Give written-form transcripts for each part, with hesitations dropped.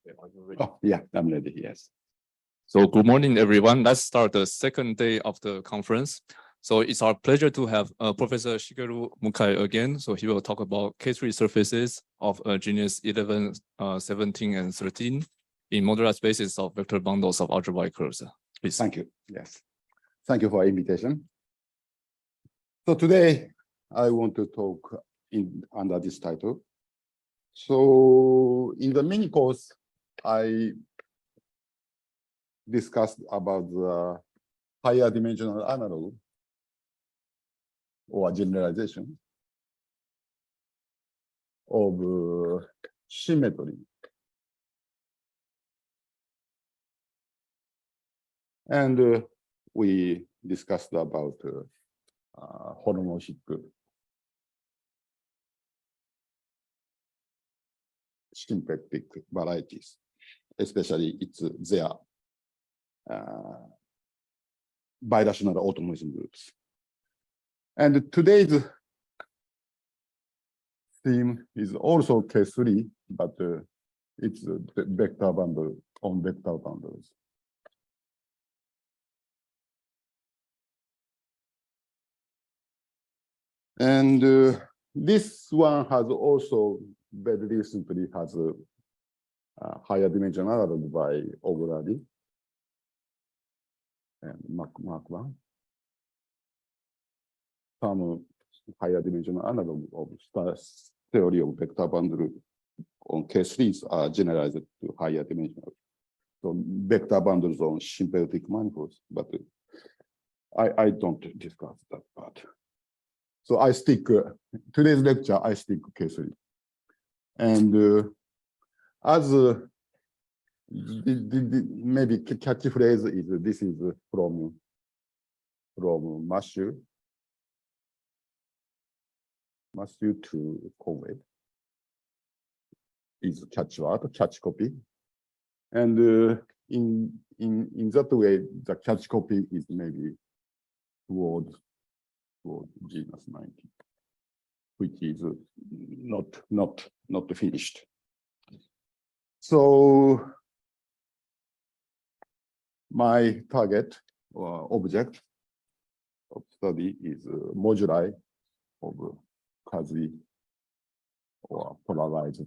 Are you ready? Oh, yeah, I'm ready, yes. So good morning, everyone. Let's start the second day of the conference. So it's our pleasure to have Professor Shigeru Mukai again. So he will talk about K3 surfaces of Genus 11, 17, and 13 in modular spaces of vector bundles of algebraic curves. Please. Thank you, yes. Thank you for the invitation. So today, I want to talk under this title. So in the mini course, I discussed about the higher dimensional analog or generalization of symmetry. And we discussed about holomorphic symplectic varieties, especially their birational automorphism groups. And today's theme is also K3, but it's the vector bundle on vector bundles. And this one has also very recently has a higher dimensional analog by O'Grady and Mark 1. Some higher dimensional analog of theory of vector bundle on K3s are generalized to higher dimensional. So vector bundles on symplectic manifolds, but I don't discuss that part. So I stick, today's lecture, I stick K3. And as maybe catchphrase is, this is from Matthew to Conway is catchword, catch copy. And in that way, the catch copy is maybe toward Genus 19, which is not finished. So my target or object of study is moduli of quasi or polarized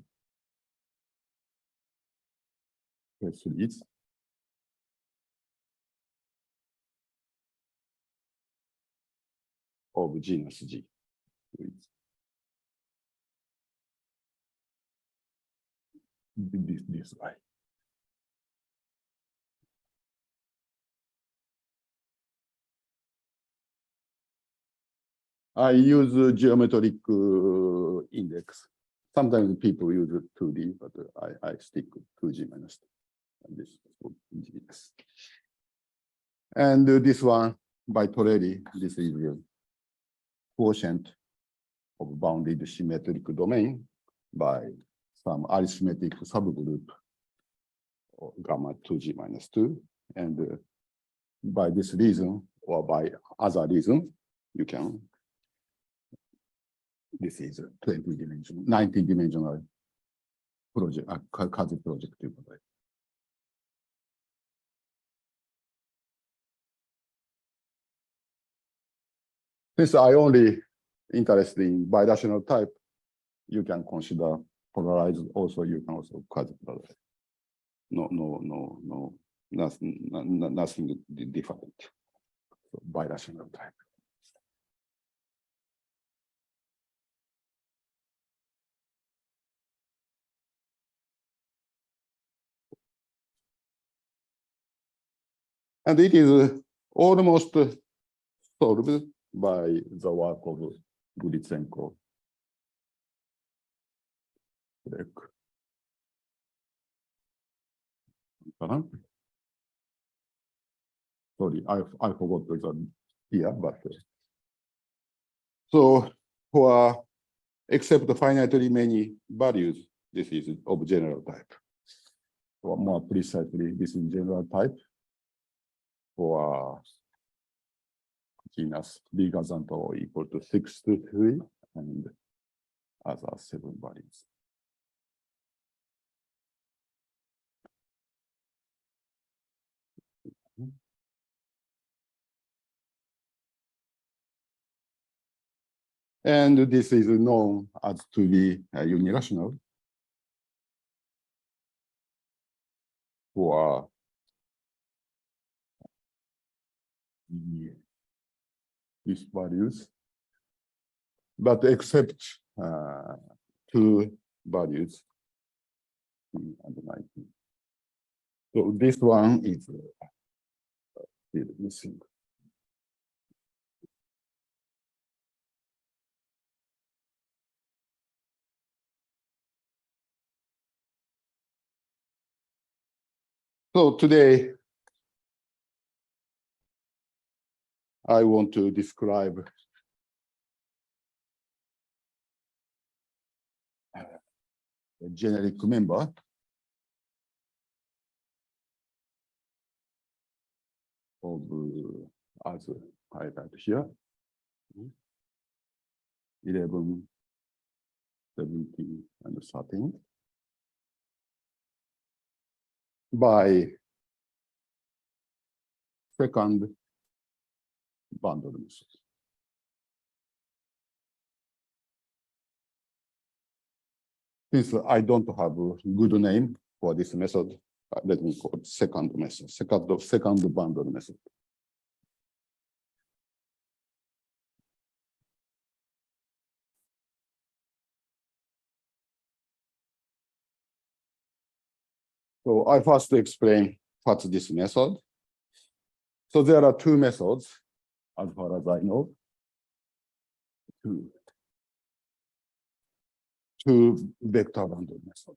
K3s. Of genus G. This way. I use geometric index. Sometimes people use 2D, but I stick 2G minus 2. And this is GX. And this one by Torelli, this is the quotient of bounded symmetric domain by some arithmetic subgroup or gamma 2G minus 2. And by this reason or by other reason, you can, this is a 20-dimensional, 19-dimensional project, quasi-projective. Since I only interested in birational type, you can consider polarized. Also, you can also quasi-polarized. Nothing different. So birational type. And it is almost solved by the work of Gritsenko. Sorry, I forgot the here, but so for except finitely many values, this is of general type. Or more precisely, this is general type for genus bigger than or equal to 6 to 3 and other 7 values. And this is known as to be unirational for these values, but except two values, and 19. So this one is still missing. So today, I want to describe a generic member of, as highlighted here, 11, 17, and 13, by second bundle method. Since I don't have a good name for this method, let me call it second method, second bundle method. So I first explain what's this method. So there are two methods, as far as I know. Two vector bundle method.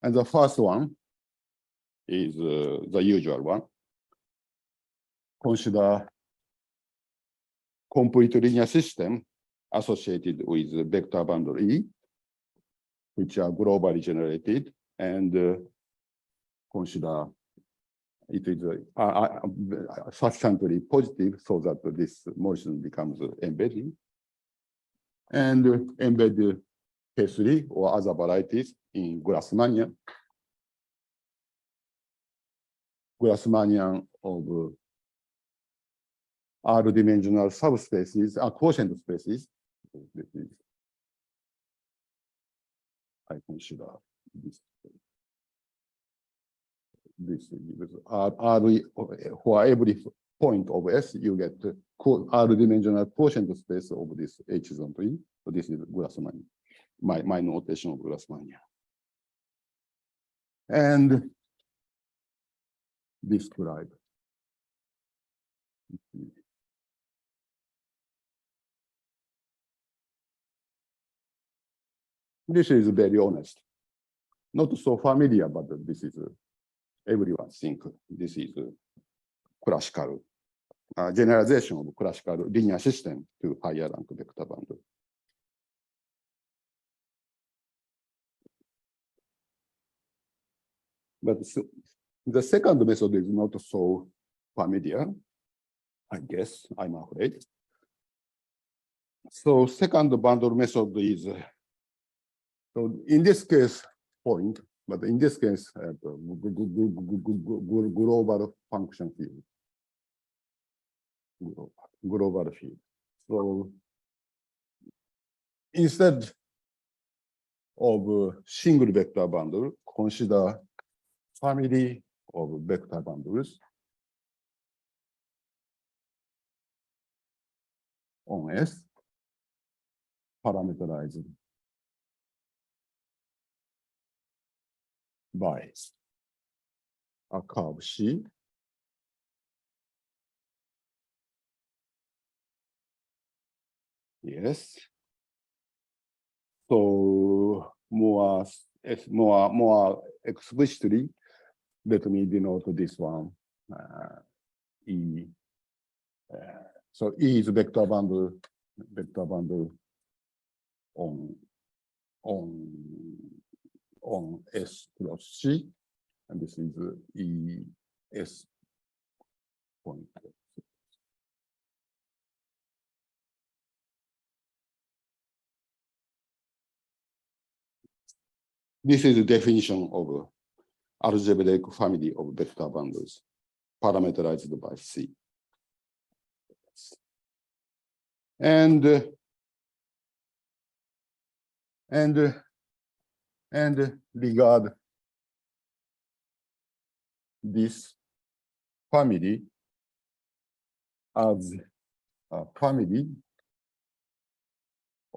And the first one is the usual one. Consider complete linear system associated with vector bundle E, which are globally generated, and consider it is sufficiently positive so that this motion becomes embedding, and embed K3 or other varieties in Grassmannian. Grassmannian of R-dimensional subspaces, quotient spaces. I consider this. For every point of S, you get R-dimensional quotient space of this H zone 3. So this is Grassmannian, my notation of Grassmannian. And describe. This is very honest. Not so familiar, but this is everyone think this is classical generalization of classical linear system to higher rank vector bundle. But the second method is not so familiar, I guess, I'm afraid. So second bundle method is, so in this case, point, but in this case, global function field. Global field. So instead of single vector bundle, consider family of vector bundles on S, parameterized by a curve C. Yes. So more explicitly, let me denote this one. E. So E is vector bundle on S plus C, and this is E S point. This is the definition of algebraic family of vector bundles parameterized by C. And regard this family as a family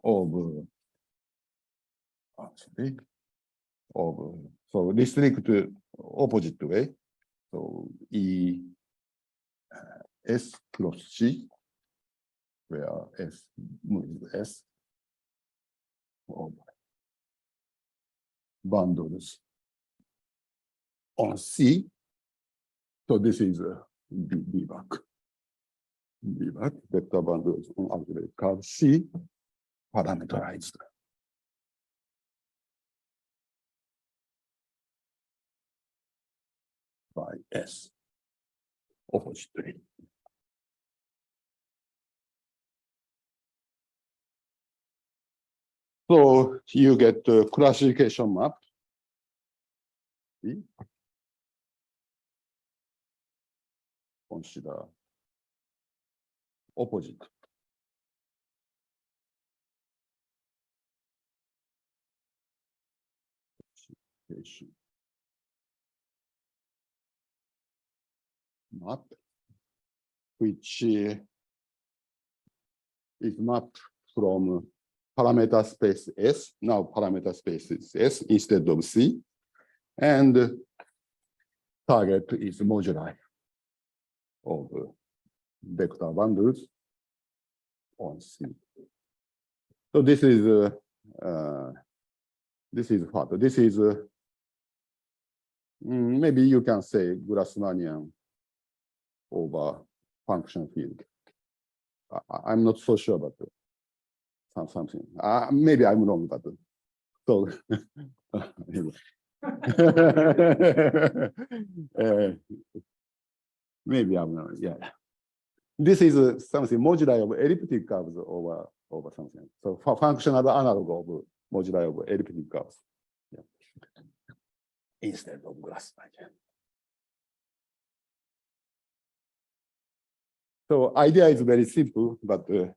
of so restrict opposite way. So E S cross C, where S moves S of bundles on C. So this is VBAC. VBAC, vector bundles on algebraic curve C, parameterized. By S, opposite. So you get the classification map. See? Consider opposite. Map, which is mapped from parameter space S. Now parameter space is S instead of C. And target is moduli of vector bundles on C. So this is what? This is maybe you can say Grassmannian over function field. I'm not so sure, but something. Maybe I'm wrong, but so maybe I'm not. Yeah, this is something moduli of elliptic curves over something. So functional analog of moduli of elliptic curves. Yeah. Instead of Grassmannian. So idea is very simple, but to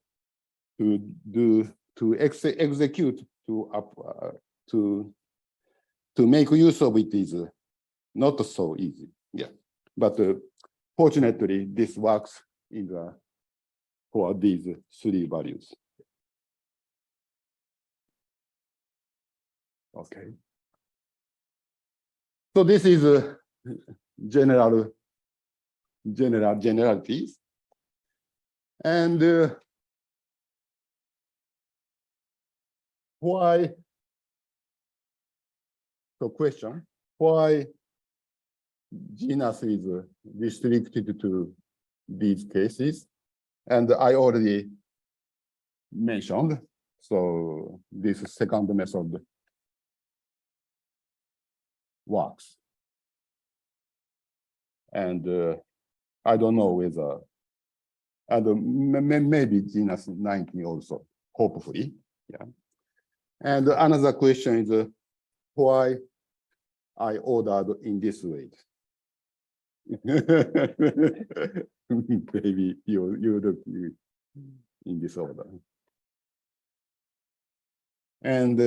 execute to make use of it is not so easy. Yeah, but fortunately this works for these three values. Okay. So this is generalities. And why? So question, why genus is restricted to these cases? And I already mentioned, so this second method works. And I don't know whether, and maybe genus 19 also, hopefully, yeah. And another question is why I ordered in this way. Maybe you look in this order. And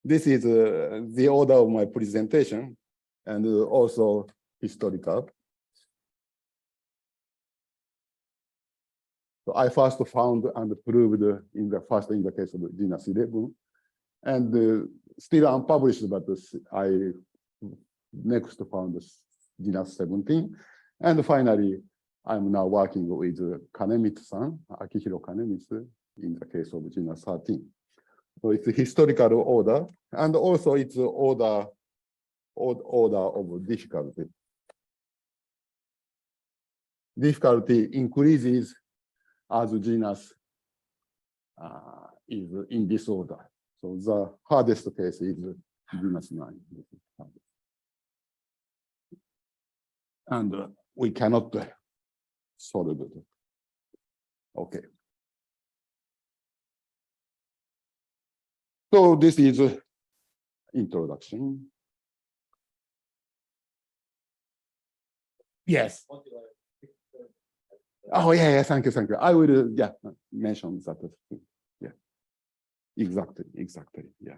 this is the order of my presentation and also historical. So I first found and proved in the case of genus 11, and still unpublished, but I next found genus 17. And finally, I'm now working with Kanemitsu-san, Akihiro Kanemitsu, in the case of genus 13. So it's a historical order, and also it's order of difficulty. Difficulty increases as genus is in this order. So the hardest case is genus 9. And we cannot solve it. Okay. So this is introduction. Yes. Oh, yeah, thank you, thank you. I will, mention that. Yeah, exactly, yeah.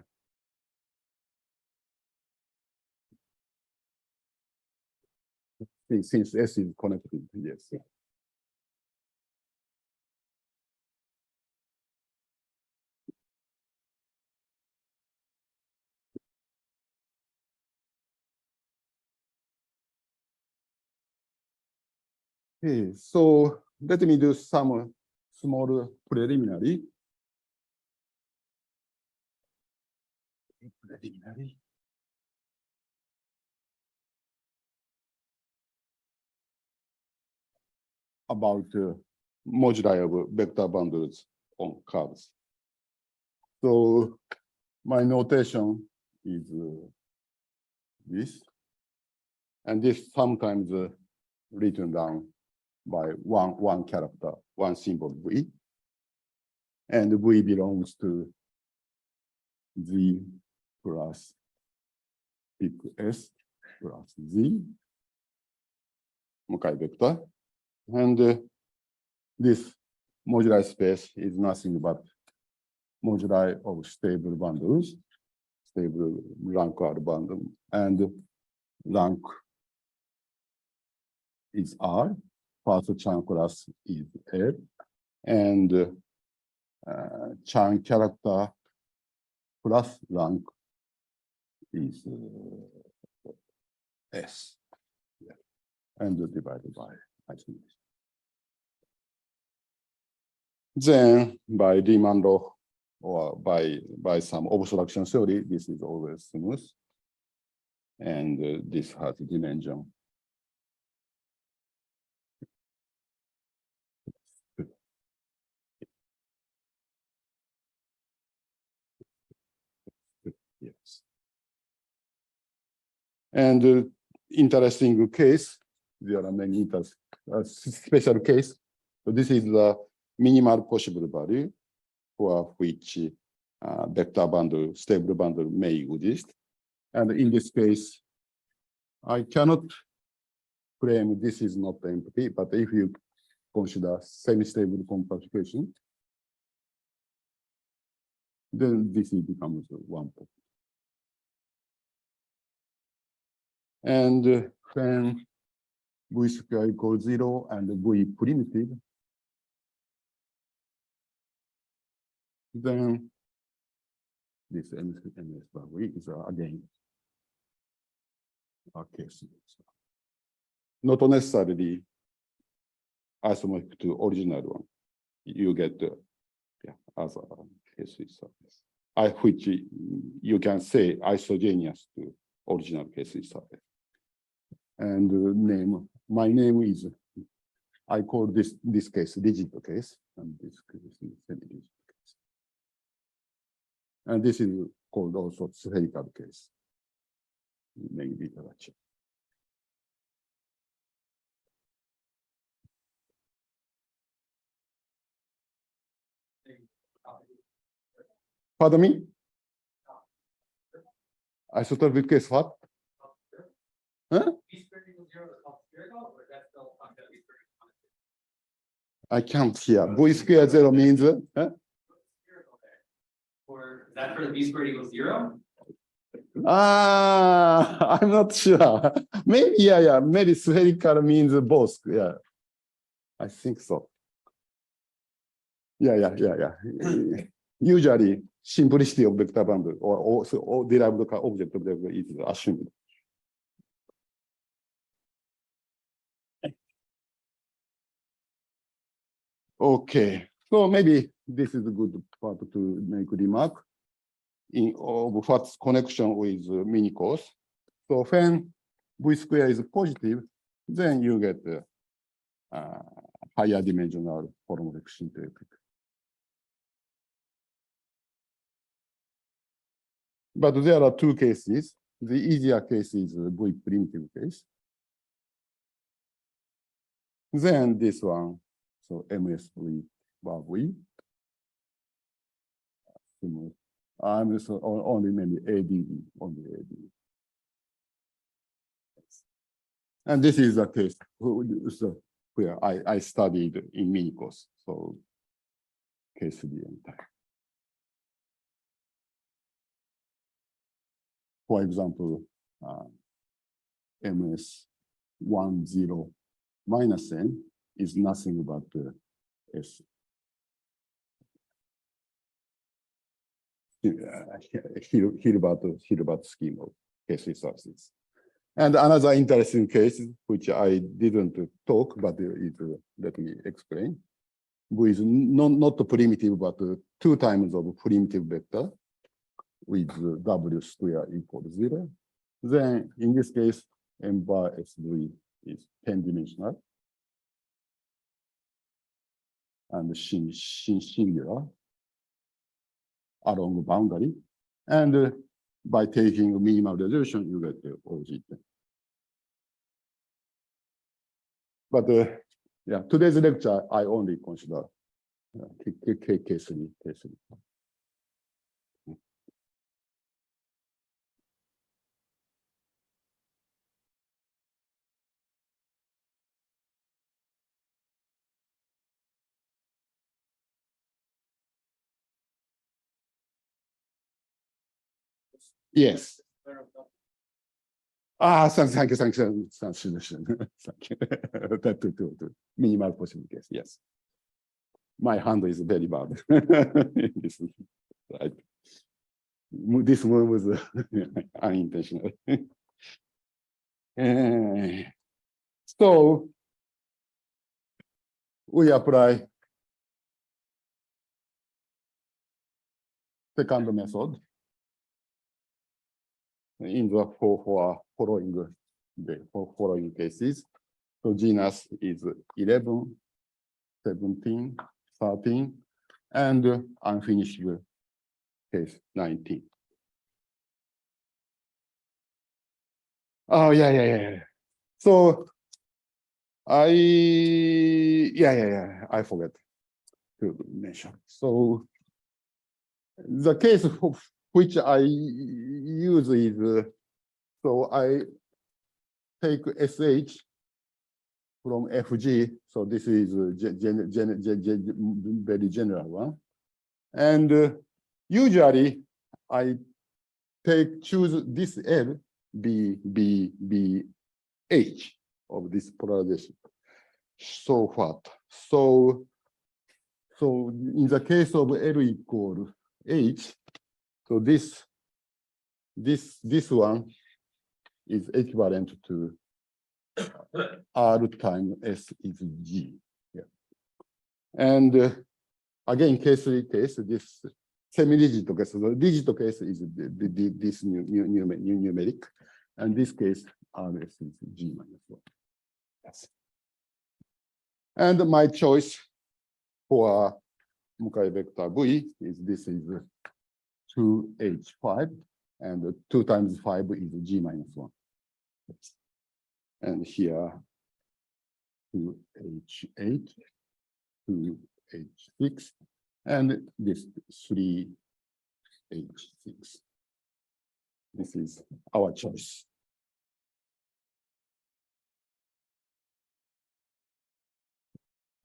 Since S is connected, yes. Okay, so let me do some small preliminary. About moduli of vector bundles on curves. So my notation is this, and this sometimes written down by one character, one symbol V, and V belongs to Z plus big S plus Z, Mukai vector, and this moduli space is nothing but moduli of stable bundles, stable rank R bundle, and rank is R, first Chan class is L, and Chan character plus rank is S, yeah. And divided by, I think. Then by Riemann law or by some obstruction theory, this is always smooth. And this has dimension. Yes. And interesting case, there are many special case. So this is the minimal possible value for which vector bundle, stable bundle may exist. And in this case, I cannot claim this is not empty, but if you consider semi-stable compactification, then this becomes one point. And when V square equals 0 and V primitive, then this ms by V is again a case. Not necessarily isomorphic to original one. You get as a case surface, which you can say isogenous to original case surface. And my name is, I call this case rigid case, and this case is semi-rigid case. And this is called also spherical case. Maybe literature. Pardon me? Isotropic case what? Huh? I can't hear. V square 0 means, huh? Or is that for the V squared equals 0? I'm not sure. Maybe, yeah. Maybe spherical means both. Yeah. I think so. Yeah. Usually, simplicity of vector bundle or derived object of the is assumed. Okay, so maybe this is a good part to make a remark of what's connection with mini cos. So when V square is positive, then you get higher dimensional holomorphic syntropy. But there are two cases. The easier case is V primitive case. Then this one, so MSV bar V. I'm so only maybe ADE, only ADE. And this is the case. So where I studied in mini course. So case the entire. For example, MS10 minus n is nothing but S. Hilbert scheme of case resources. And another interesting case, which I didn't talk, but let me explain, with not primitive, but 2 times of primitive vector with W square equals 0. Then in this case, M bar SV is 10-dimensional and singular along the boundary. And by taking minimal resolution, you get the OG. But yeah, today's lecture, I only consider case 3. Yes. Thank you. Thank you. That minimal possible case. Yes. My hand is very bad. This move was unintentional. So we apply second method in the following cases. So genus is 11, 17, 13, and unfinished case 19. Oh, yeah. So I forgot to mention. So the case of which I use is, so I take SH from FG. So this is a very general one. And usually I choose this L, B, H of this polarization. So what? So in the case of L equal H, so this one is equivalent to R times S is G. Yeah. And again, case this semi-digital case. The digital case is this numeric, and this case RS is G minus 1. Yes. And my choice for Mukai vector V is this is 2H5, and 2 times 5 is G minus 1. Yes. And here 2H8, 2H6, and this 3H6. This is our choice.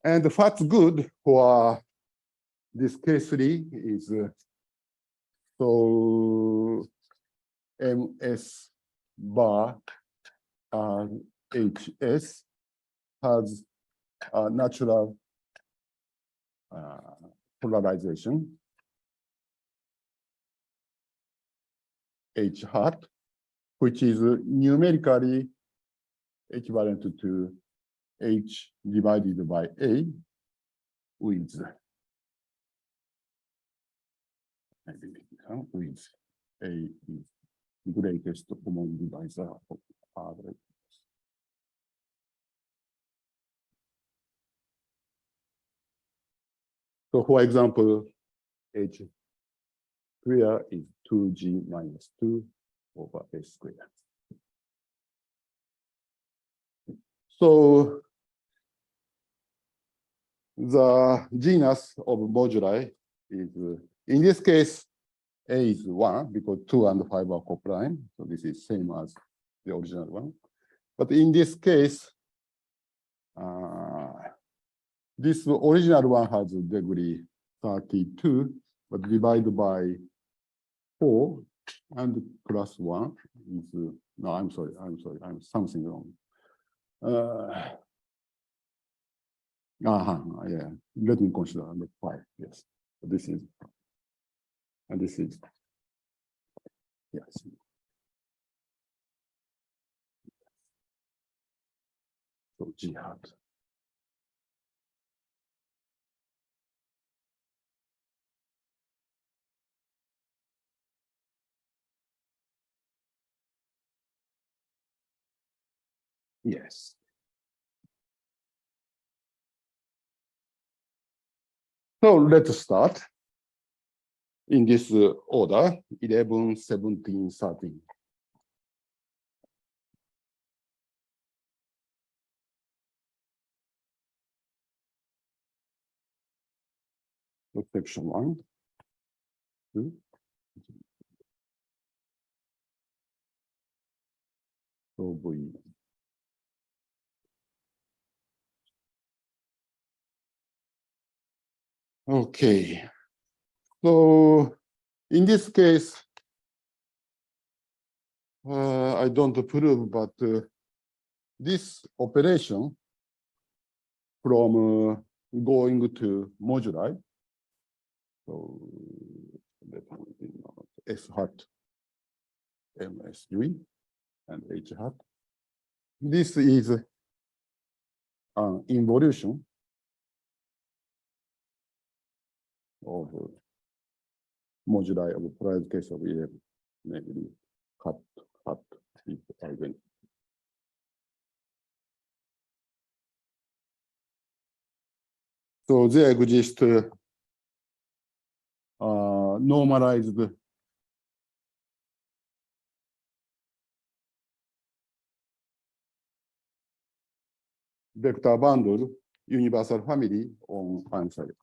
And what's good for this case 3 is so MS bar HS has a natural polarization H hat, which is numerically equivalent to H divided by A with A is greatest common divisor of R. So for example, H square is 2G minus 2 over S squared. So the genus of moduli is, in this case, A is 1 because 2 and 5 are coprime. So this is same as the original one. But in this case, this original one has a degree 32, but divided by 4 and plus 1 is, no, I'm sorry, I'm something wrong. Yeah, let me consider number 5, yes. This is, and this is, yes. So jihad. Yes. So let's start in this order, 11, 17, 13. So section 1, 2. So V. Okay. So in this case, I don't prove, but this operation from going to moduli, so S hat, MS3, and H hat. This is an involution of moduli of prior case of 11, namely hat is identity. So there exists normalized vector bundle universal family on answer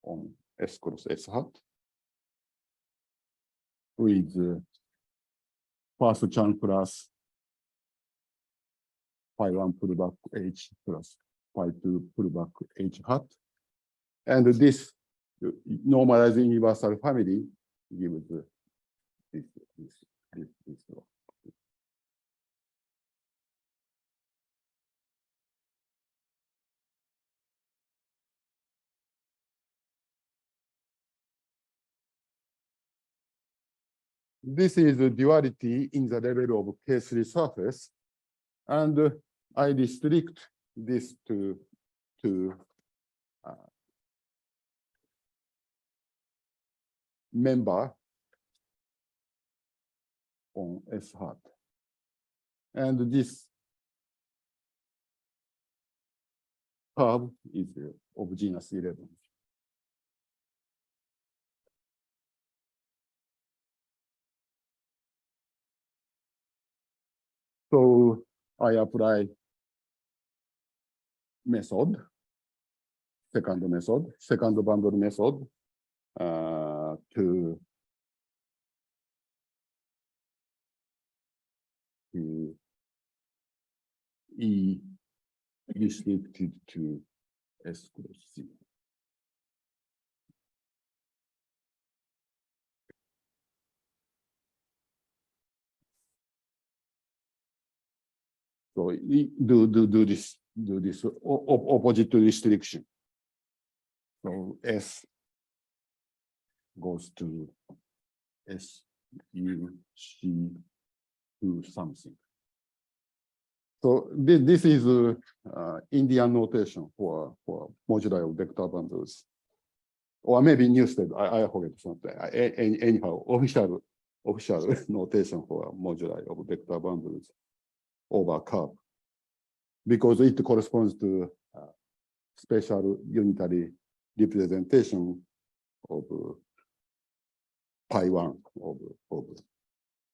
on S cross S hat with first chunk plus phi 1 pullback H plus phi 2 pullback H hat. And this normalized universal family gives this. This is the duality in the level of K3 surface. And I restrict this to member on S hat. And this curve is of genus 11. So I apply method, second bundle method to E restricted to S cross C. So do this opposite restriction. So S goes to S U C to something. So this is Indian notation for moduli of vector bundles, or maybe new state. I forget something. Anyhow, official notation for moduli of vector bundles over curve, because it corresponds to special unitary representation of pi 1 of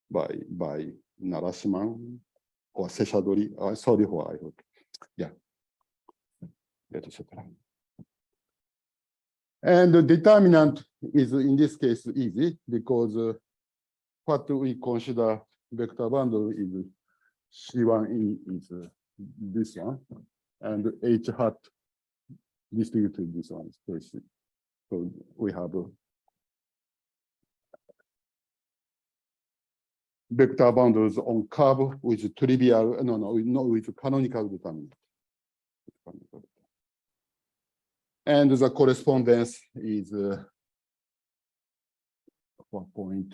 by Narashman or Seshadori. Sorry for I hope. Yeah. Etc. And the determinant is in this case easy, because what we consider vector bundle is C1E is this one. and H hat distributed this one. So we have a vector bundles on curve with trivial, no, with canonical determinant. And the correspondence is 1 point.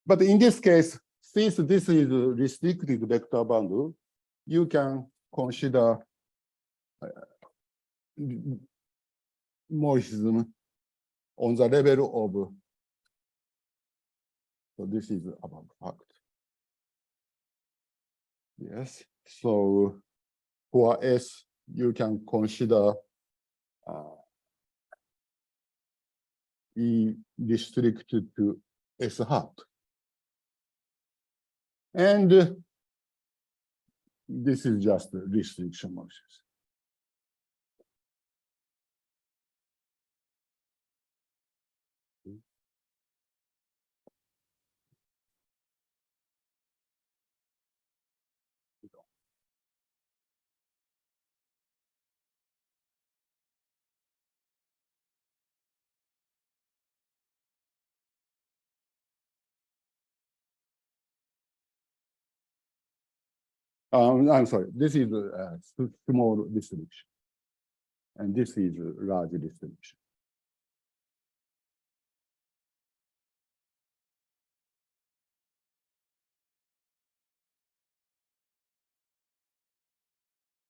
But in this case, since this is a restricted vector bundle, you can consider Morphism on the level of, so this is about fact. Yes, so for S, you can consider E restricted to S hat. And this is just a restriction motions. I'm sorry, this is a small distribution. And this is a large distribution.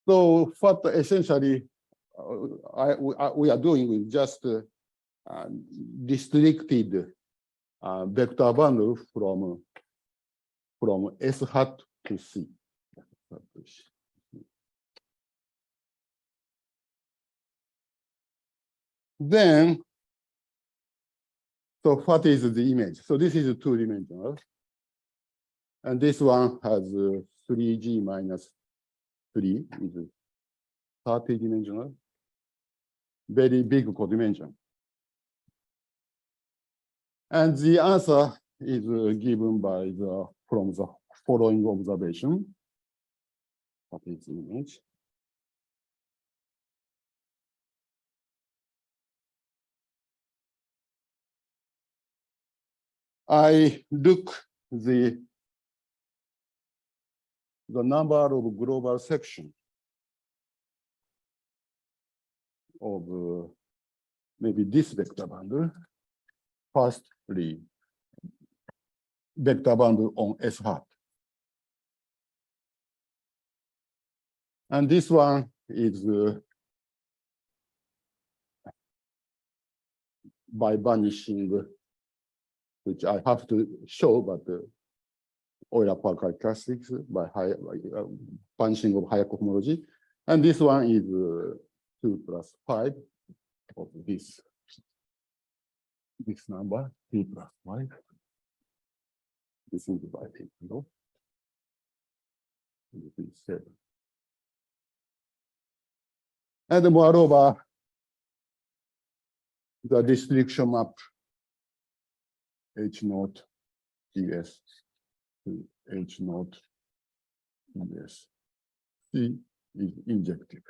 So what essentially we are doing is just restricted vector bundle from S hat to C. Then, so what is the image? So this is a two-dimensional. And this one has 3G minus 3 is 30-dimensional. Very big codimension. And the answer is given by from the following observation. What is the image? I look the number of global sections of maybe this vector bundle. Firstly, vector bundle on S hat. And this one is by vanishing, which I have to show, but Euler-Park characteristics by vanishing of higher cohomology. And this one is 2 plus 5 of this number, 3 plus 5. This is by 8, no? This is 7. And moreover, the restriction map H naught ES to H naught ES C is injective.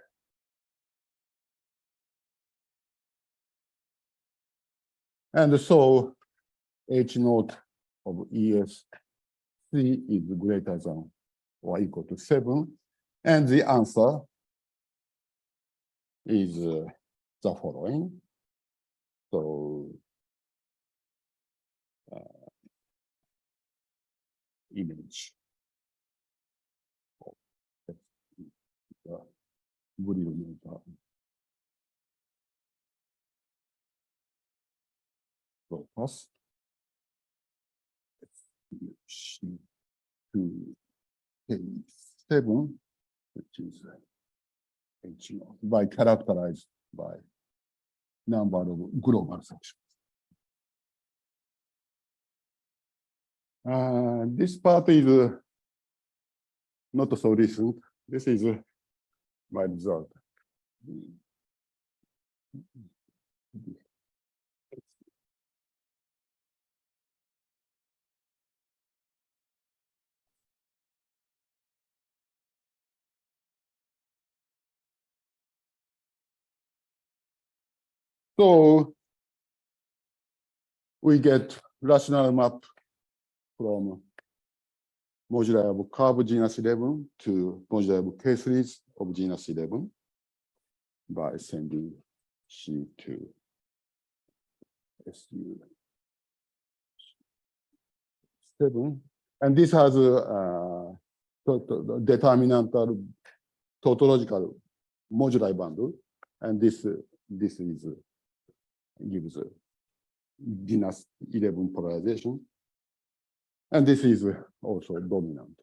And so H naught of ES C is greater than or equal to 7. And the answer is the following. So image of volume so first to K7, which is H naught, by characterized by number of global sections. This part is not so recent. This is my result. So we get rational map from modular of curve genus 11 to modular of K3s of genus 11 by sending C to SU 7. And this has a determinantal tautological moduli bundle. And this is gives genus 11 polarization. And this is also dominant.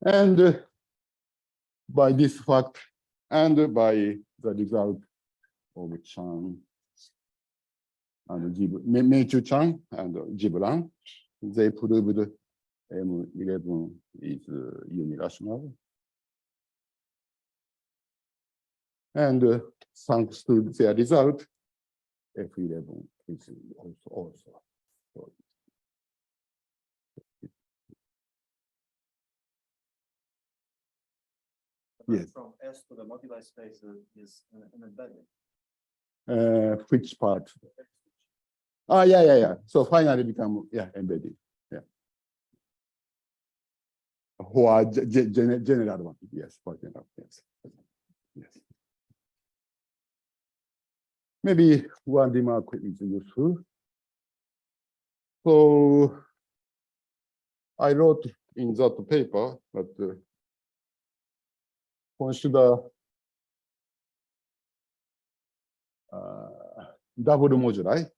And by this fact and by the result of Chan and Meichu Chan and Gibran, they proved M11 is unirational. And thanks to their result, F11 is also. Yes. From S to the moduli space is an embedding. Which part? Yeah. So finally become embedded. Yeah. For general one, yes, for general, yes. Maybe one remark is useful. So I wrote in that paper that consider double moduli.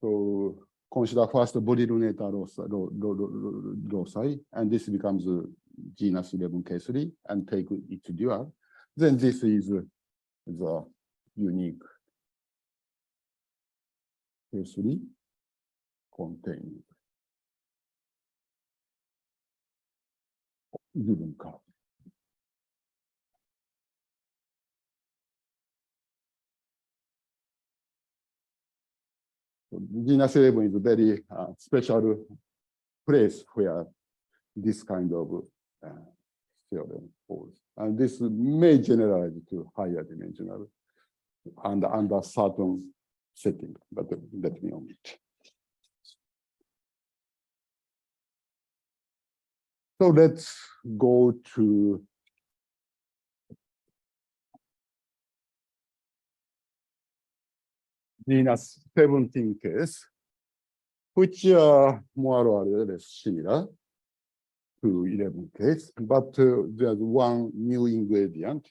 So consider first body lunator loci, and this becomes genus 11 K3 and take its dual. Then this is the unique K3 containing given curve. So genus 11 is a very special place where this kind of theorem holds. And this may generalize to higher dimensional and under certain setting, but let me omit. So let's go to genus 17 case, which are more or less similar to 11 case, but there's one new ingredient.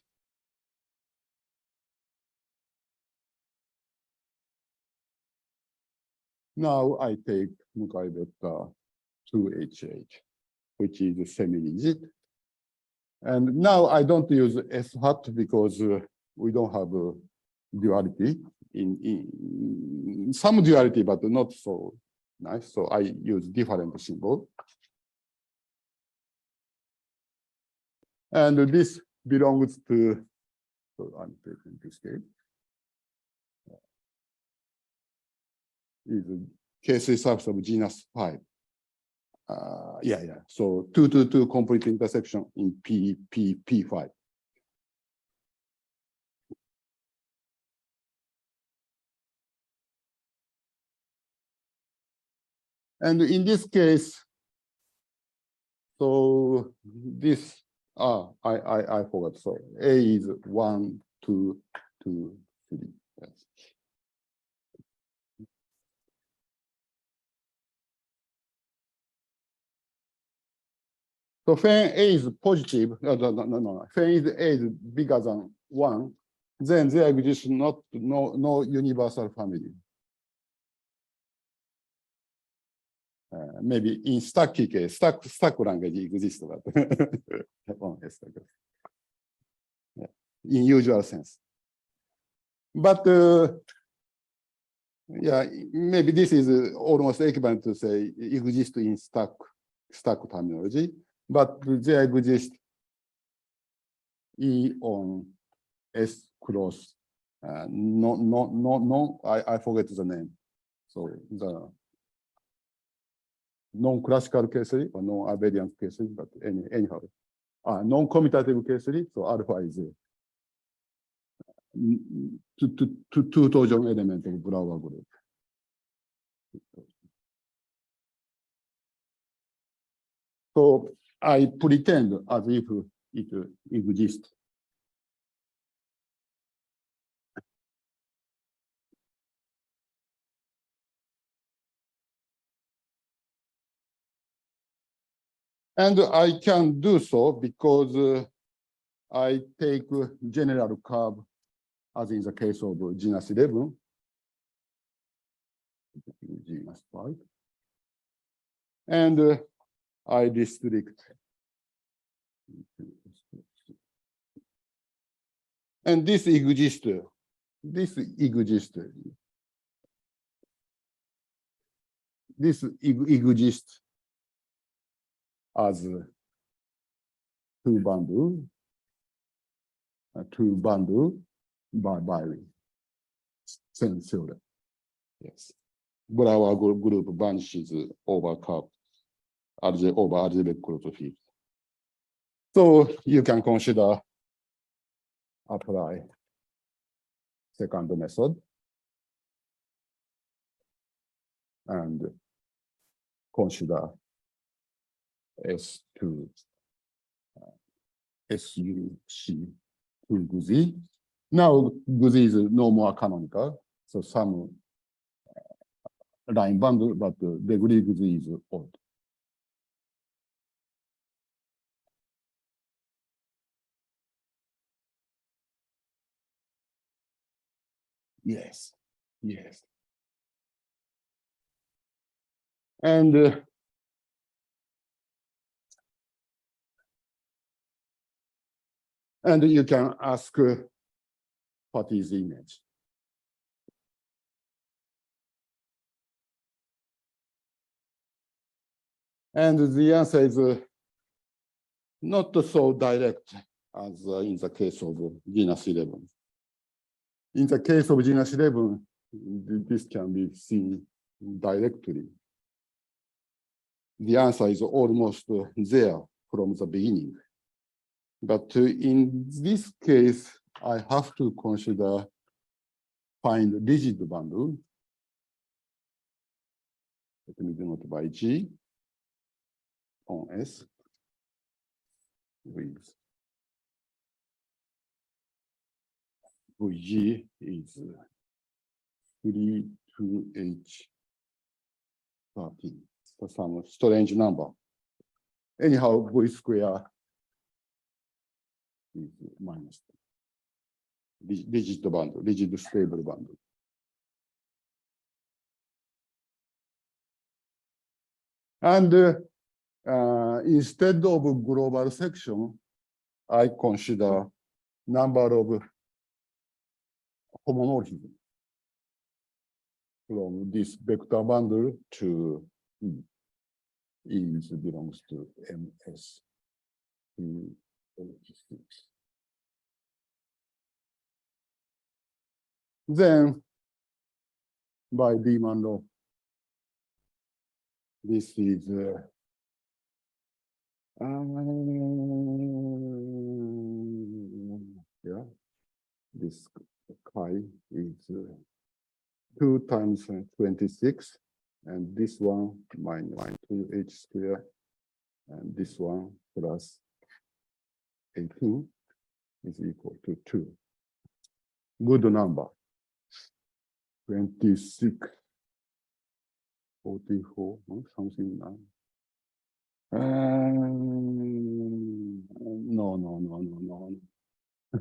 Now I take Mukai vector 2H8, which is semi-rigid. And now I don't use S hat because we don't have duality in some duality, but not so nice. So I use different symbol. And this belongs to, so I'm taking this case. Is K3 surface of genus 5. So 2 to 2 complete intersection in P5. And in this case, so this, I forgot. So A is 1, 2, 2, 3. Yes. So when A is positive, no. When A is bigger than 1, then there exists no universal family. Maybe in stack case, stack language exists, but in usual sense. But maybe this is almost equivalent to say exist in stack terminology, but there exists E on S cross. I forget the name. So the non-classical cases or non-abelian cases, but anyhow, non-commutative K3, so alpha is two torsion element of Brouwer group. So I pretend as if it exists. And I can do so because I take general curve as in the case of genus 11, genus 5. And I restrict. And this exists. This exists. This exists as two bundle by sensor. Yes. But our group vanishes over curve over algebraic closed field. So you can consider apply second method and consider S2 SUC to GUZI. Now GUZI is no more canonical, so some line bundle, but the degree GUZI is odd. Yes, yes. And you can ask what is the image? And the answer is not so direct as in the case of genus 11. In the case of genus 11, this can be seen directly. The answer is almost there from the beginning. But in this case, I have to consider find rigid bundle. Let me denote by G on S with VG is 3 to H13. So some strange number. Anyhow, V square is minus rigid bundle, rigid stable bundle. And instead of global section, I consider number of homomorphism from this vector bundle to E belongs to MS. Then by Riemann law, this is yeah, this chi is 2 times 26, and this one minus 2h squared, and this one plus 18 is equal to 2. Good number. 26, 44, something like that.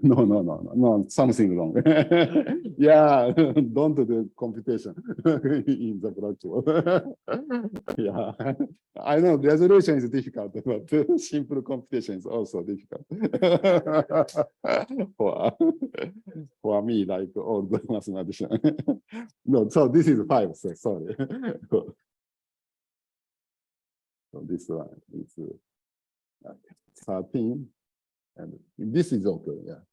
No, something wrong. Yeah, don't do the computation in the virtual. Yeah, I know the resolution is difficult, but simple computation is also difficult. For me, like all the mathematician. No, so this is 5, so sorry. So this one is 13. And this is okay, yeah.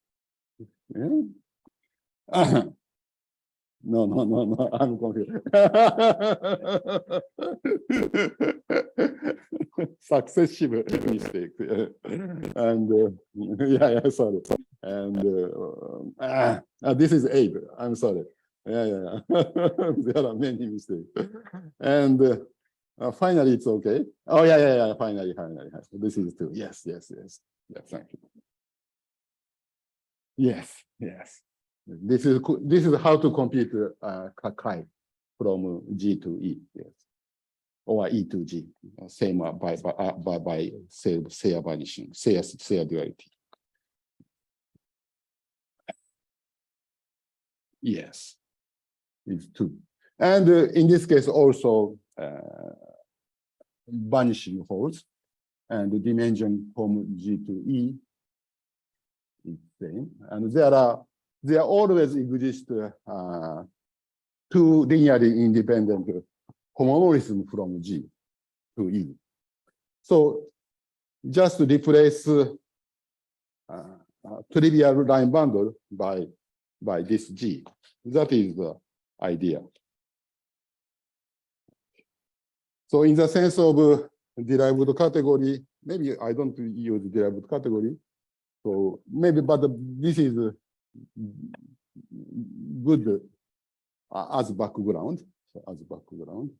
No, I'm confused. Successive mistake. And yeah, sorry. And this is 8. I'm sorry. Yeah. There are many mistakes. And finally, it's okay. Oh, yeah. Finally. This is 2. Yes. Yeah, thank you. Yes. This is how to compute Kai from G to E, yes, or E to G, same by Seya vanishing, Seya duality. Yes, it's 2, and in this case also vanishing holds, and the dimension from G to E is same, and there always exist 2 linearly independent homomorphism from G to E. So just to replace trivial line bundle by this G. That is the idea. So in the sense of derived category, maybe I don't use derived category. So maybe, but this is good as background. So as background.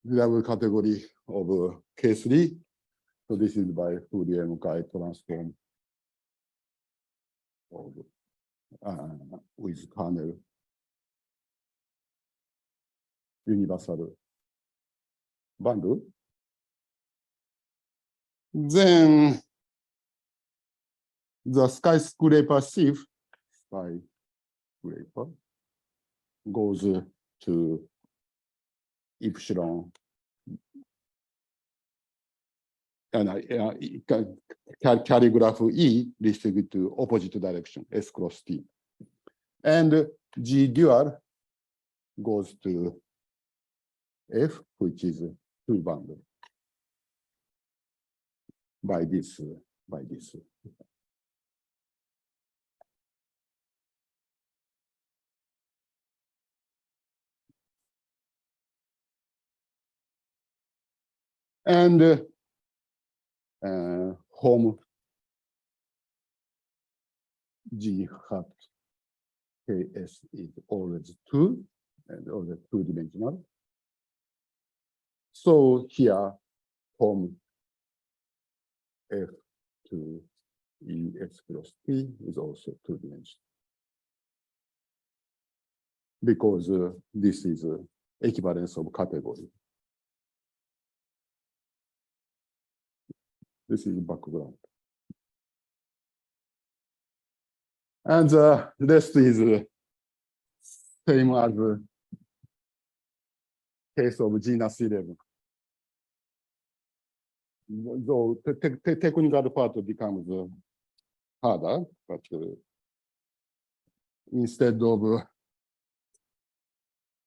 Derived category of K3. So this is by Fourier Mukai transform of, with kernel universal bundle. Then the skyscraper sieve goes to epsilon and calligraph E distributed to opposite direction, S cross T. And G dual goes to F, which is 2 bundle by this. And home G hat KS is always 2 and always 2-dimensional. So here, home F to ES cross T is also 2-dimensional. Because this is equivalence of category. This is background. And the rest is same as case of Genus 11. Though the technical part becomes harder, but instead of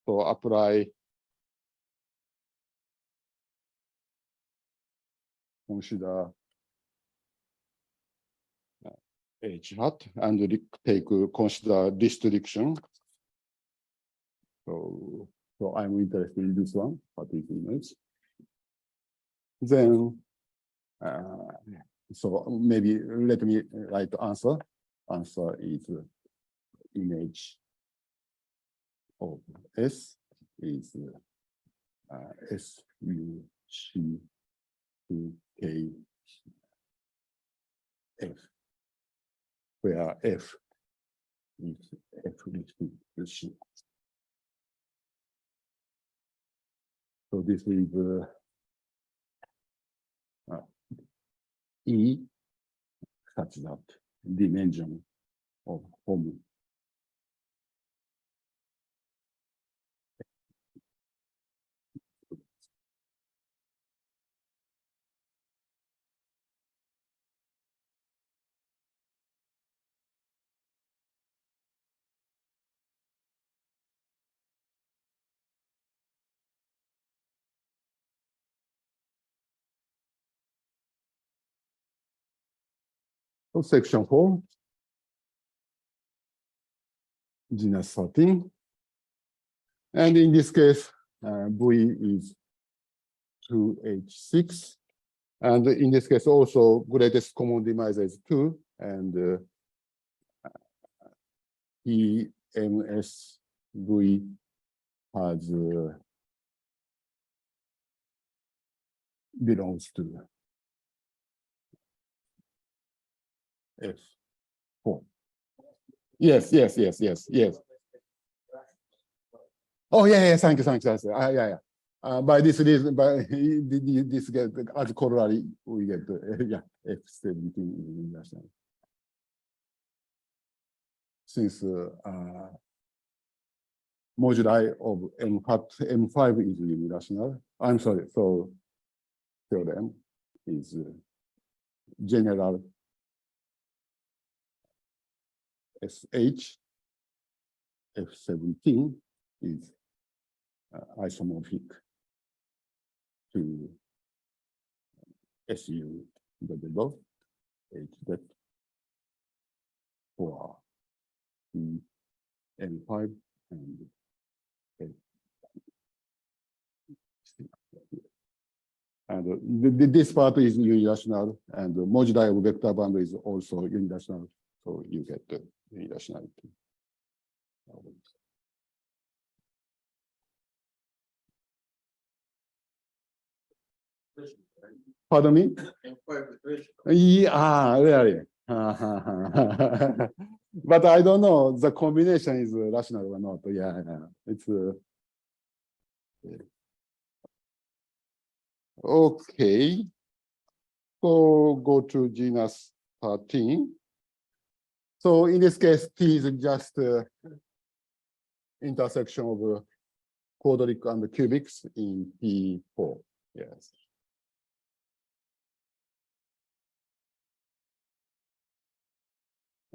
to apply, consider H hat and consider restriction. So I'm interested in this one, particular image. Then, so maybe let me write the answer. Answer is image of S is S U C K F, where F is F restriction. So this is E such that dimension of home. So section 4. genus 13. And in this case, V is 2H6. And in this case, also greatest common divisor is 2. And EMSV has belongs to F4. Yes. Oh, yeah, thank you. Yeah. By this reason, by this get as corollary, we get F17 universal. Since moduli of M5 is irrational. I'm sorry, so theorem is general SH F17 is isomorphic to SU above H that for M5 and this part is irrational, and the moduli of vector band is also irrational, so you get the irrationality. Pardon me? Yeah, really. But I don't know, the combination is rational or not. Yeah. It's okay. So go to genus 13. So in this case, T is just intersection of quadric and cubics in P4. Yes.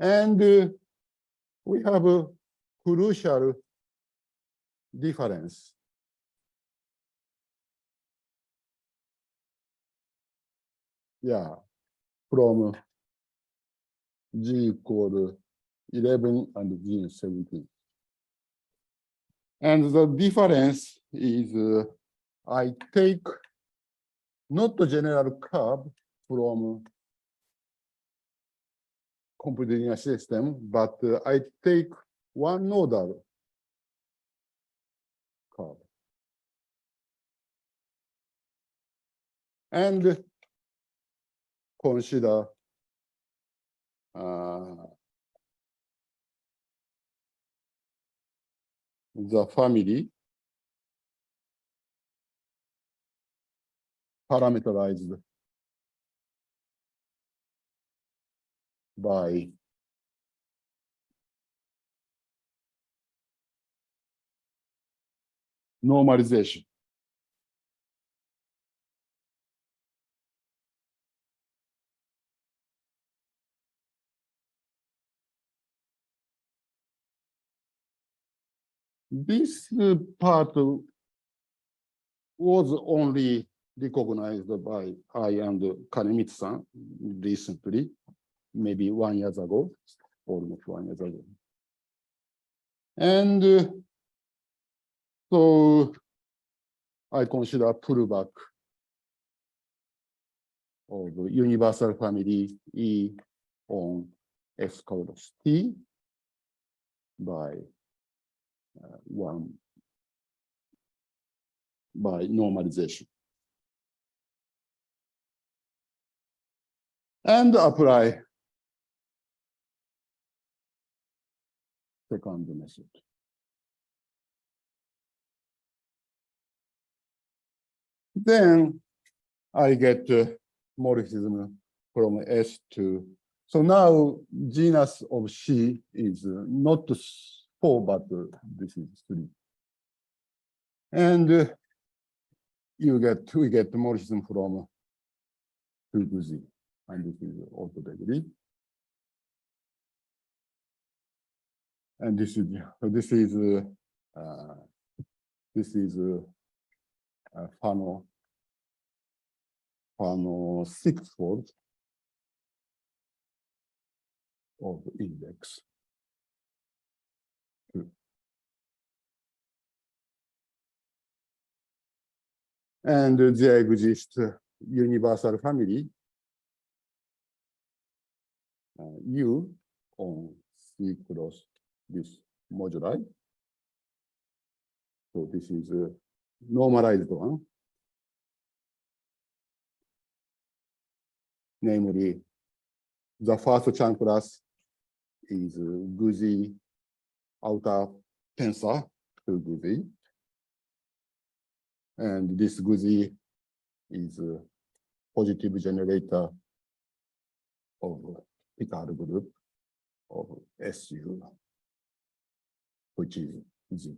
And we have a crucial difference. Yeah, from G equal 11 and G 17. And the difference is I take not the general curve from complete linear system, but I take one nodal curve. And consider the family parameterized by normalization. This part was only recognized by I and Kanemitsu-san recently, maybe 1 year ago, almost 1 year ago. And so I consider pullback of the universal family E on S cross T by by normalization. And apply second method. Then I get morphism from S to, so now genus of C is not 4, but this is 3. And we get morphism from 2 to Z, and this is auto degree. And this is Fano 6-fold of index And there exists universal family U on C cross this moduli. So this is a normalized one. Namely, the first Chern class is Guzzi outer tensor to Guzzi. And this Guzzi is a positive generator of Picard group of SU, which is Z.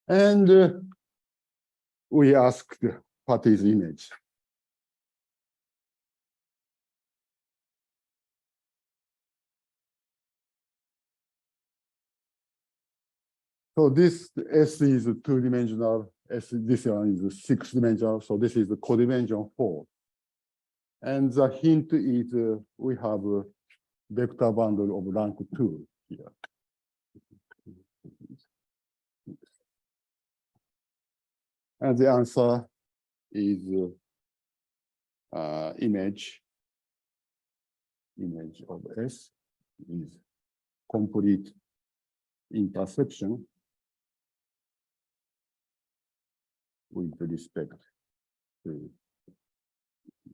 And we asked what is image. So this S is two-dimensional, this one is six-dimensional, so this is the codimension 4. And the hint is we have a vector bundle of rank 2 here. And the answer is image of S is complete intersection with respect to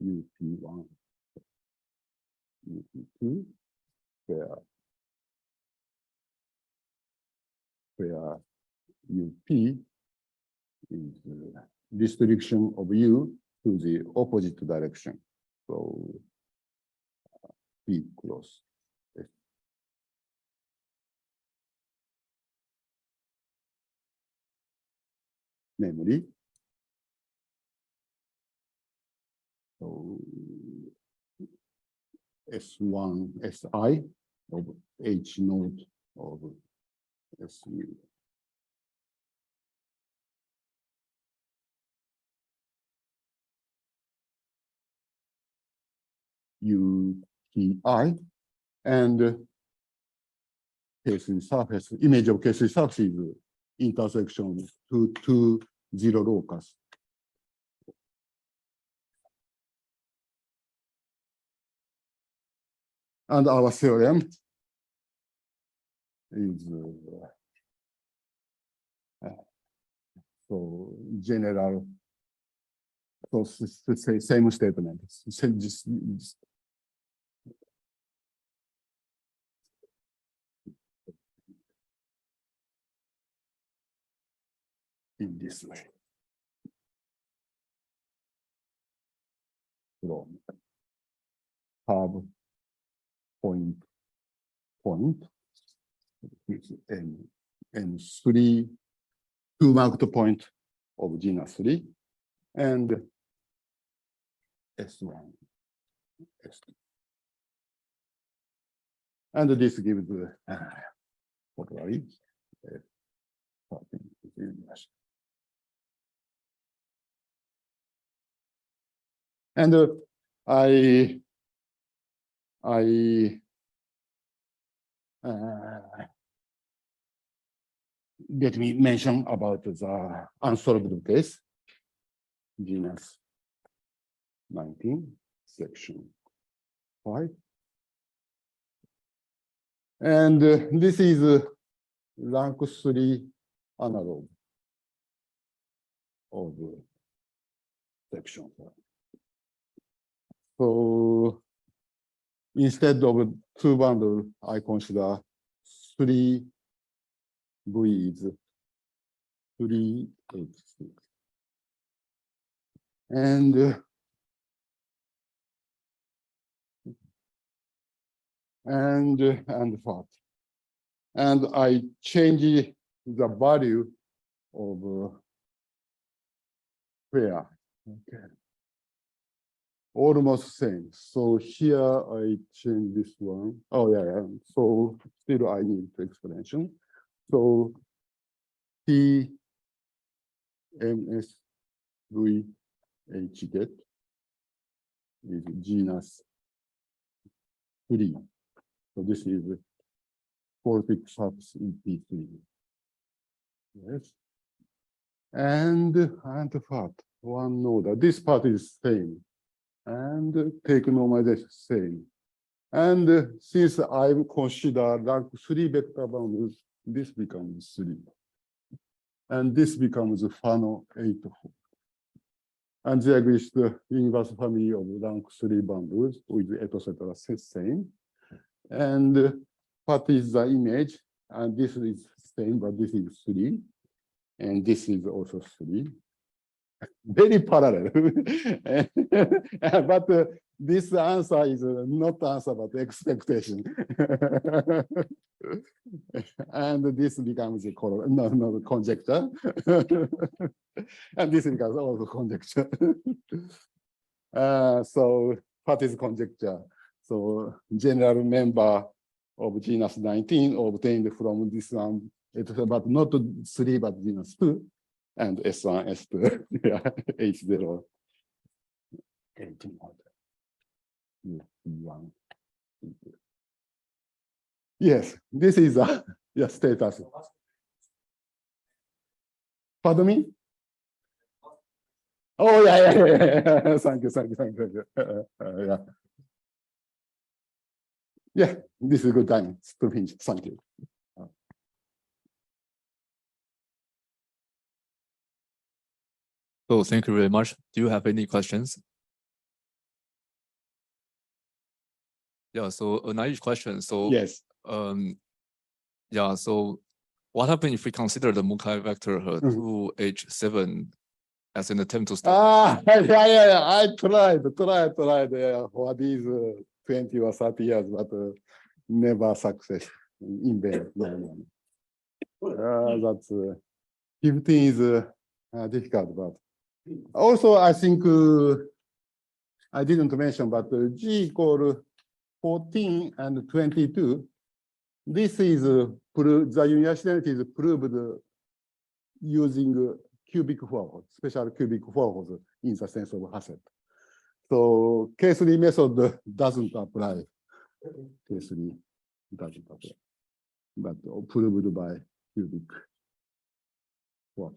UP1, UP2, where UP is distribution of U to the opposite direction. So P cross S. Namely, so S1, Si of H node of SU. UTI and K3 surface, image of K3 surface is intersection to zero locus. And our theorem is so general, so say same statement. Just in this way. From hub point is N3, two marked point of genus 3, and S1, S2. And this gives what are it? And let me mention about the unsolved case, genus 19, section 5. And this is rank 3 analog of section 5. So instead of two bundle, I consider 3 V's, 3 H6. And what? And I change the value of where. Okay. Almost same. So here I change this one. Oh yeah. So still I need explanation. So T MS VH get is genus 3. So this is quadratic surface in P3. Yes. And part, one node. This part is same. And take normalization same. And since I consider rank 3 vector bounds, this becomes 3. And this becomes Fano 8. And there exists the inverse family of rank 3 bounds with etc. same. And what is the image? And this is same, but this is 3. And this is also 3. Very parallel. But this answer is not answer, but expectation. And this becomes a conjecture. And this becomes also conjecture. So what is conjecture? So general member of genus 19 obtained from this one, but not 3, but genus 2. And S1, S2, yeah, H0, H1. Yes, this is a status. Pardon me? Oh, yeah. Thank you. Yeah. Yeah, this is a good time to finish. Thank you. So thank you very much. Do you have any questions? Yeah, so a naive question. So yes. Yeah, so what happens if we consider the Mukai vector 2H7 as an attempt to start? Yeah. I tried for these 20 or 30 years, but never success in vain. No. That's 15 is difficult, but also I think I didn't mention, but G equal 14 and 22. This is the universality is proved using cubic four, special cubic four in the sense of Hassett. So K3 method doesn't apply. K3 doesn't apply, but proved by cubic four.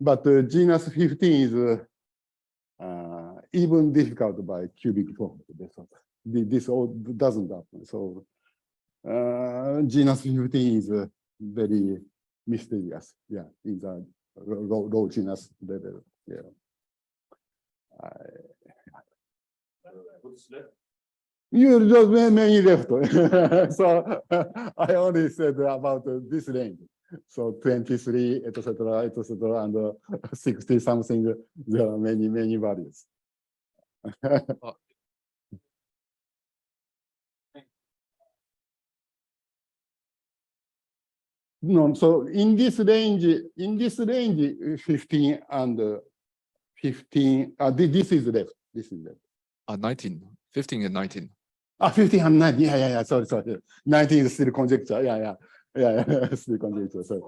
But genus 15 is even difficult by cubic four. This all doesn't happen. So genus 15 is very mysterious. Yeah, in the low genus level. Yeah. You just many left. So I only said about this range. So 23, etc., and 60 something. There are many values. No, so in this range, 15 and 15. This is left. 19, 15 and 19. 15 and 19. Yeah. Sorry. 19 is still conjecture. Yeah. Still conjecture. Sorry.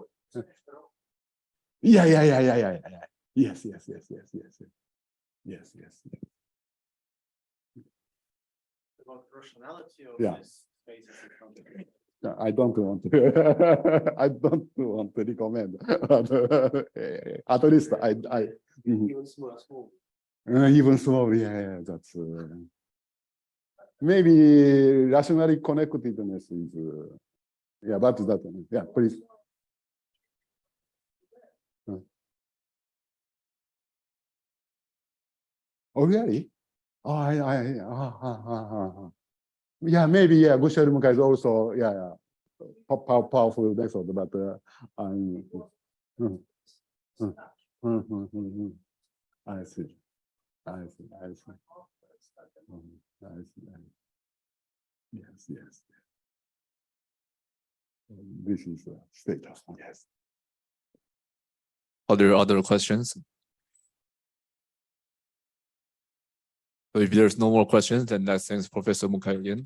Yeah. Yes. About rationality of this space is something. I don't want to. I don't want to recommend. At least I. Even small. Even small. Yeah. That's maybe rationally connectedness is. Yeah, but that one. Yeah, please. Oh, really? Oh, yeah, maybe, yeah, Shigeru Mukai is also, powerful method, but I see. Yes. This is status, yes. Are there other questions? So if there's no more questions, then let's thank Professor Mukai again.